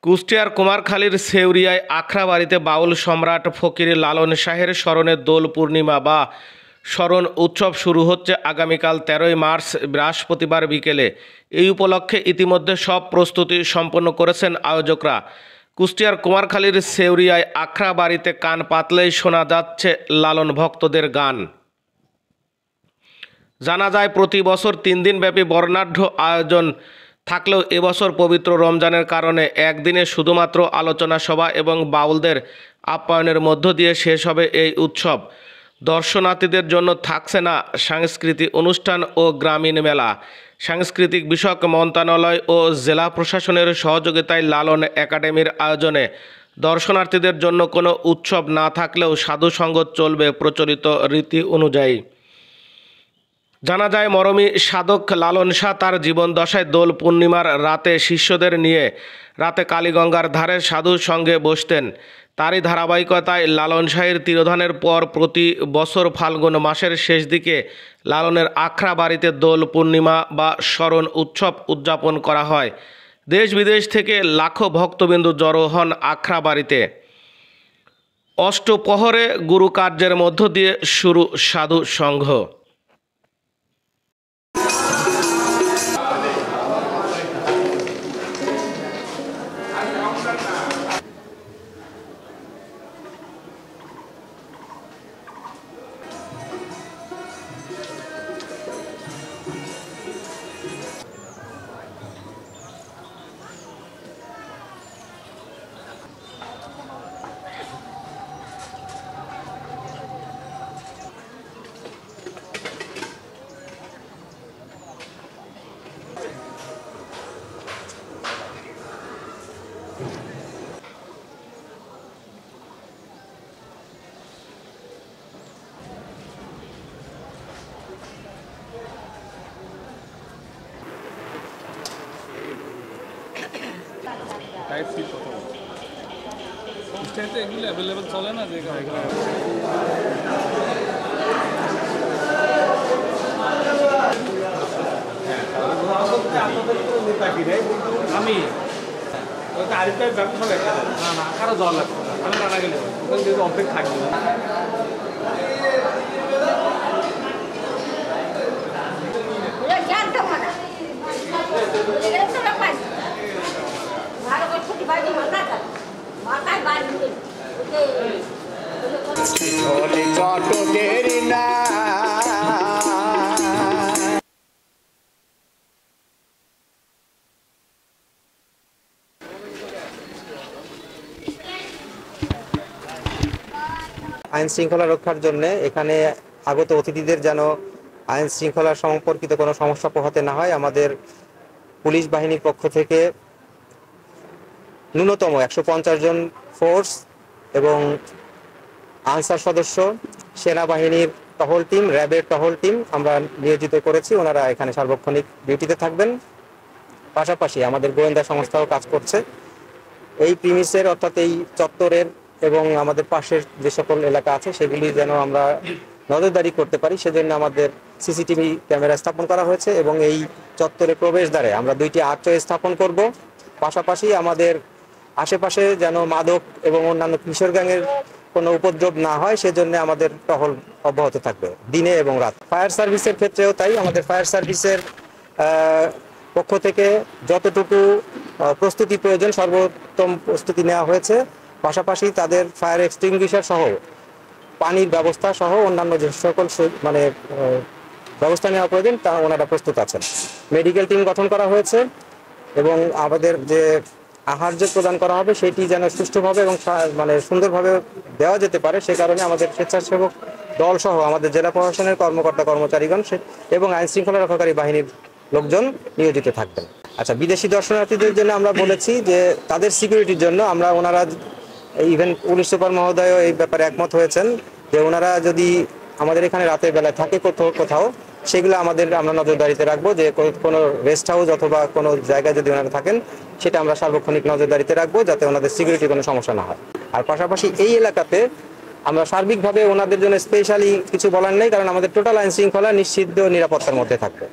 কুষ্টিয়ার কুমারখালীর সেউরিয়ায় আখড়াবাড়িতে বাউল সম্রাট ফকির লালন শাহের স্মরণে দোল পূর্ণিমা বা স্মরণ উৎসব শুরু হচ্ছে আগামীকাল ১৩ই মার্চ বৃহস্পতিবার বিকেলে। এই উপলক্ষে ইতিমধ্যে সব প্রস্তুতি সম্পন্ন করেছেন আয়োজকরা। কুষ্টিয়ার কুমারখালীর সেউরিয়ায় আখড়াবাড়িতে কান পাতলেই শোনা যাচ্ছে লালন ভক্তদের গান। জানা যায় প্রতি বছর ৩ দিনব্যাপী বর্ণাঢ্য আয়োজন থাকলেও এবছর পবিত্র রমজানের কারণে একদিনে শুধুমাত্র আলোচনা সভা এবং বাউলদের আপ্যায়নের মধ্য দিয়ে শেষ হবে এই উৎসব। দর্শনার্থীদের জন্য থাকছে না সাংস্কৃতিক অনুষ্ঠান ও গ্রামীণ মেলা। সাংস্কৃতিক বিষয়ক মন্ত্রণালয় ও জেলা প্রশাসনের সহযোগিতায় লালন একাডেমির আয়োজনে দর্শনার্থীদের জন্য কোনো উৎসব না থাকলেও সাধুসঙ্গ চলবে প্রচলিত রীতি অনুযায়ী। জানা যায় মরমী সাধক লালন শাহ তার জীবনদশায় দোল পূর্ণিমার রাতে শিষ্যদের নিয়ে রাতে কালীগঙ্গার ধারে সাধুর সঙ্গে বসতেন। তারই ধারাবাহিকতায় লালন শাহের তিরোধানের পর প্রতি বছর ফাল্গুন মাসের শেষ দিকে লালনের আখড়াবাড়িতে দোল পূর্ণিমা বা স্মরণ উৎসব উদযাপন করা হয়। দেশ বিদেশ থেকে লাখো ভক্তবিন্দু জড়ো হন আখড়াবাড়িতে। অষ্টপ্রহরে গুরু কার্যের মধ্য দিয়ে শুরু সাধু সংঘ। টাইপ সি কত স্টেটে এগুলো অ্যাভেলেবল চলে না যে আমি আরেকটাই ব্যবসা লেখা না না কারো জল লাগবে আমি রানা গেলে ওখানে যদি অপেক থাকবে না আইন শৃঙ্খলা রক্ষার জন্য এখানে আগত অতিথিদের যেন আইন শৃঙ্খলা সম্পর্কিত কোনো সমস্যা পোহাতে না হয়, আমাদের পুলিশ বাহিনীর পক্ষ থেকে ন্যূনতম 150 জন ফোর্স এবং আনসার সদস্য, সেনাবাহিনীর টহল টিম, র্যাবের টহল টিম আমরা নিয়োজিত করেছি। ওনারা এখানে সার্বক্ষণিক ডিউটিতে থাকবেন। পাশাপাশি আমাদের গোয়েন্দা সংস্থাও কাজ করছে। এই প্রিমিসের অর্থাৎ এই চত্বরের এবং আমাদের পাশের যে সকল এলাকা আছে সেগুলি যেন আমরা নজরদারি করতে পারি, সেজন্য আমাদের সিসিটিভি ক্যামেরা স্থাপন করা হয়েছে এবং এই চত্বরের প্রবেশদ্বারে আমরা 2টি আর্চওয়ে স্থাপন করব। পাশাপাশি আমাদের আশেপাশে যেন মাদক এবং অন্যান্য কিশোর গ্যাংয়ের কোনো উপদ্রব না হয় সেজন্য আমাদের টহল অব্যাহত থাকবে দিনে এবং রাত। ফায়ার সার্ভিসের ক্ষেত্রেও তাই, আমাদের ফায়ার সার্ভিসের পক্ষ থেকে যতটুকু প্রস্তুতি প্রয়োজন সর্বোত্তম প্রস্তুতি নেওয়া হয়েছে। পাশাপাশি তাদের ফায়ার এক্সটিংগুইশার সহ পানির ব্যবস্থা সহ অন্যান্য যে সকল ব্যবস্থা নেওয়া প্রয়োজন তা ওনারা প্রস্তুত আছেন। মেডিকেল টিম গঠন করা হয়েছে এবং আমাদের যে আহার্য প্রদান করা হবে সেটি যেন সুষ্ঠুভাবে এবং সুন্দরভাবে দেওয়া যেতে পারে সে কারণে আমাদের স্বেচ্ছাসেবক দল সহ আমাদের জেলা প্রশাসনের কর্মকর্তা কর্মচারীগণ এবং আইন শৃঙ্খলা রক্ষাকারী বাহিনীর লোকজন নিয়োজিত থাকবেন। আচ্ছা, বিদেশি দর্শনার্থীদের জন্য আমরা বলেছি যে তাদের সিকিউরিটির জন্য ওনারা ইভেন পুলিশ সুপার মহোদয় এই ব্যাপারে একমত হয়েছেন যে ওনারা যদি আমাদের এখানে রাতের বেলায় থাকে কোথাও সেগুলো আমরা নজরদারিতে রাখবো, যে কোনো রেস্ট হাউস অথবা কোনো জায়গায় যদি ওনারা থাকেন সেটা আমরা সার্বক্ষণিক নজরদারিতে রাখবো যাতে ওনাদের সিকিউরিটি কোনো সমস্যা না হয়। আর পাশাপাশি এই এলাকাতে আমরা সার্বিকভাবে ওনাদের জন্য স্পেশালি কিছু বলার নেই, কারণ আমাদের টোটাল আইন শৃঙ্খলা নিশ্চিত নিরাপত্তার মধ্যে থাকবে।